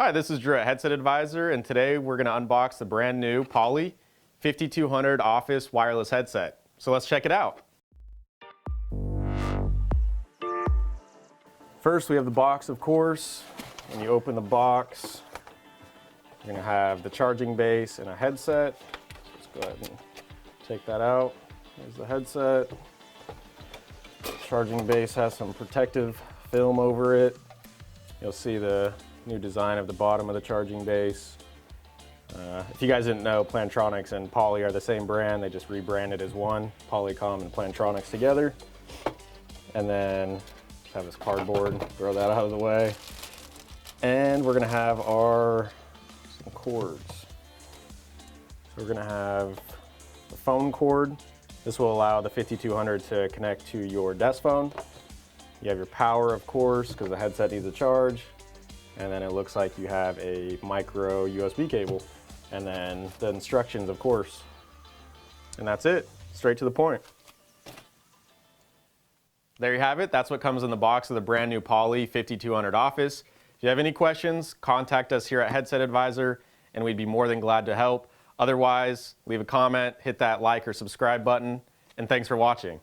Hi, this is Drew at Headset Advisor, and today we're going to unbox the brand new Poly 5200 Office wireless headset. So let's check it out. First, we have the box, of course. When you open the box, you're going to have the charging base and a headset. Let's go ahead and take that out. There's the headset. Charging base has some protective film over it. You'll see the new design of the bottom of the charging base. If you guys didn't know, Plantronics and Poly are the same brand. They just rebranded as one, Polycom and Plantronics together. And then have this cardboard, throw that out of the way. And we're gonna have some cords. So we're gonna have the phone cord. This will allow the 5200 to connect to your desk phone. You have your power, of course, because the headset needs a charge. And then it looks like you have a micro USB cable. And then the instructions, of course. And that's it, straight to the point. There you have it. That's what comes in the box of the brand new Poly 5200 Office. If you have any questions, contact us here at Headset Advisor, and we'd be more than glad to help. Otherwise, leave a comment, hit that like or subscribe button, and thanks for watching.